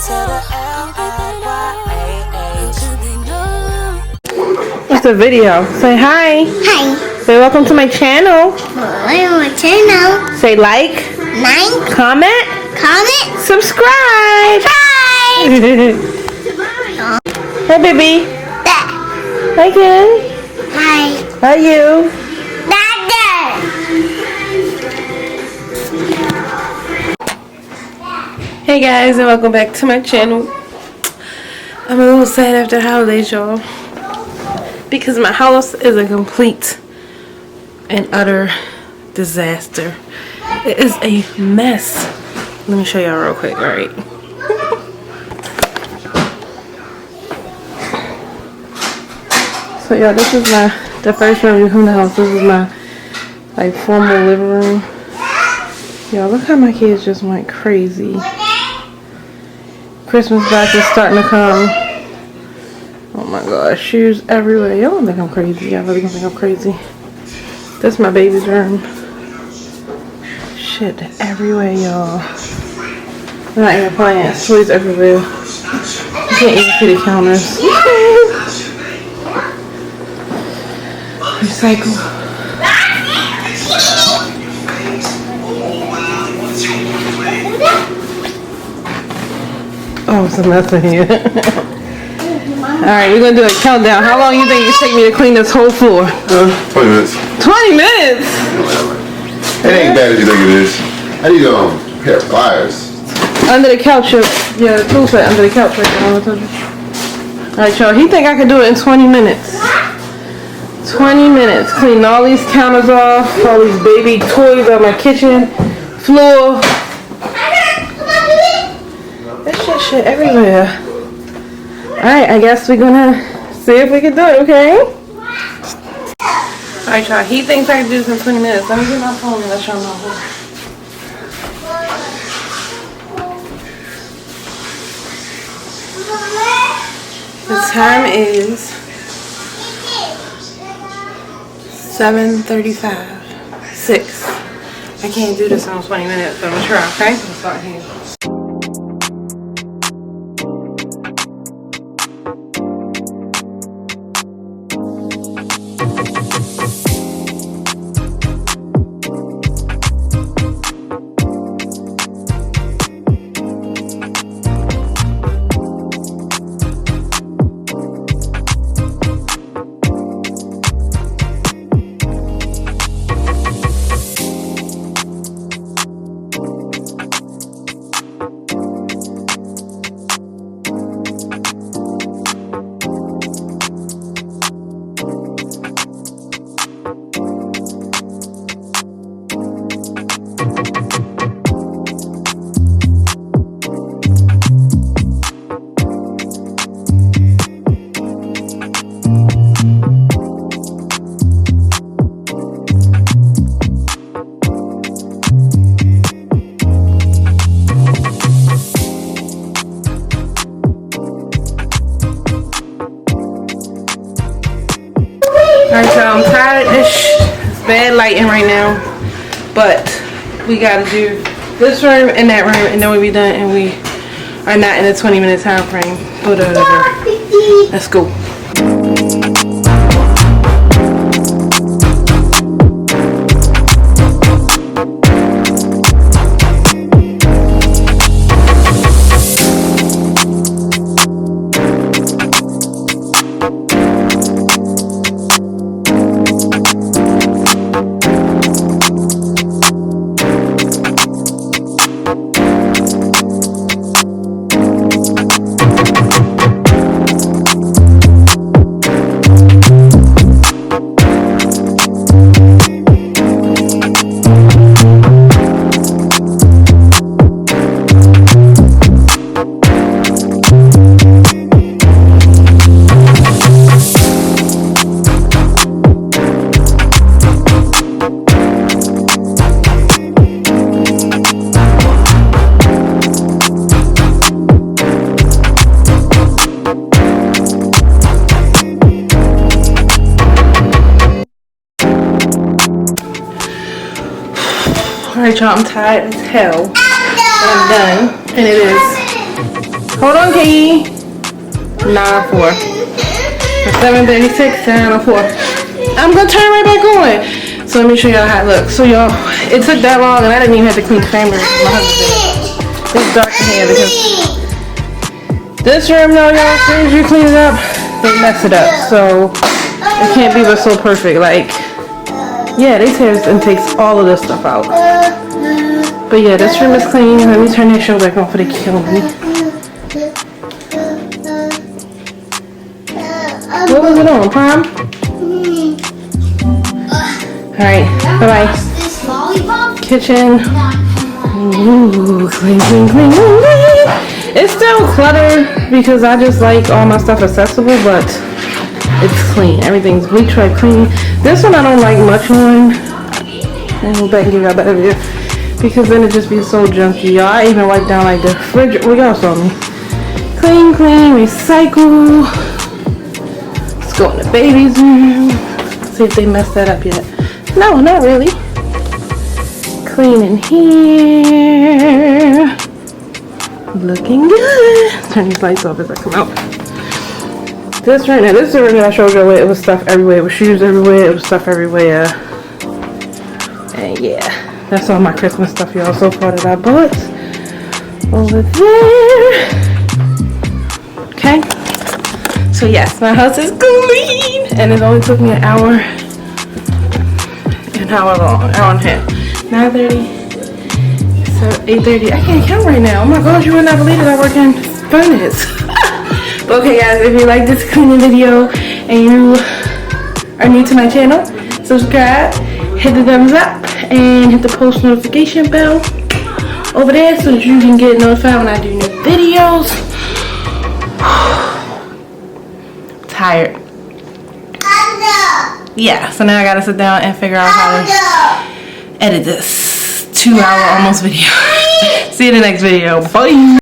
It's a video. Say hi. Hi. Say welcome to my channel. Welcome to my channel. Say like. Like. Comment. Comment. Subscribe. Bye. Hey, baby. Hi, Ken. Hi. How are you? Hey guys, and welcome back to my channel. I'm a little sad after holidays, y'all, because my house is a complete and utter disaster. It is a mess. Let me show y'all real quick, alright? So y'all, this is the first room from the house. This is my formal living room. Y'all, look how my kids just went crazy. Christmas back is starting to come. Oh my gosh, shoes everywhere. Y'all don't think I'm crazy. Y'all really gonna think I'm crazy. This is my baby's room. Shit everywhere, y'all. I'm not even playing. Toys everywhere. You can't even see the counters. Recycle. Oh, it's a mess in here. Alright, we're gonna do a countdown. How long do you think it take me to clean this whole floor? 20 minutes. 20 minutes? It ain't bad as you think it is. I need a pair of pliers. Under the couch, yeah, the tool set under the couch right now. Alright, y'all, he think I can do it in 20 minutes. 20 minutes. Clean all these counters off, all these baby toys on my kitchen floor. There's just shit everywhere. Alright, I guess we're gonna see if we can do it, okay? Alright, y'all, he thinks I can do this in 20 minutes. Let me get my phone and let y'all know. The time is 7:35. 6. I can't do this in 20 minutes, but I'm gonna try, okay? Let's start here. Alright, y'all, I'm tired. It's bad lighting right now, but we gotta do this room and that room, and then we'll be done, and we are not in a 20-minute time frame. Let's go. Alright, y'all, I'm tired as hell, but I'm done, and it is Hold on, Kay. 9:04. 7:36, 9:04. I'm gonna turn right back on. So let me show y'all how it looks. So y'all, it took that long and I didn't even have to clean the camera. My husband did. It's dark in here because this room, though, y'all, as soon as you clean it up, they mess it up. So it can't be but so perfect. Like, yeah, they tears and takes all of this stuff out. But yeah, this room is clean. Let me turn that show back on for they kill me. What was it on, Prom? Alright, bye-bye. Kitchen. Ooh, clean, clean, clean. It's still cluttered because I just like all my stuff accessible, but it's clean. Everything's bleach right clean. This one I don't like much on. And go back and give y'all a better view because then it just be so junky. Y'all, I even wipe down like the fridge. Well, y'all saw me. Clean, clean, recycle. Let's go in the baby's room. See if they messed that up yet. No, not really. Clean in here. Looking good. Turn these lights off as I come out. This right now, this is the room that I showed you where it was stuff everywhere. It was shoes everywhere. It was stuff everywhere. And yeah, that's all my Christmas stuff, y'all, so far that I bought. Over there. Okay. So yes, my house is clean. And it only took me an hour. An hour long. Hour and a half. 9:30. So 8:30. I can't count right now. Oh my gosh, you would not believe that I work in furnace. Okay guys, if you like this cleaning video and you are new to my channel, subscribe, hit the thumbs up, and hit the post notification bell over there so that you can get notified when I do new videos. Tired. Yeah, so now I gotta sit down and figure out how to edit this 2-hour almost video. See you in the next video. Bye.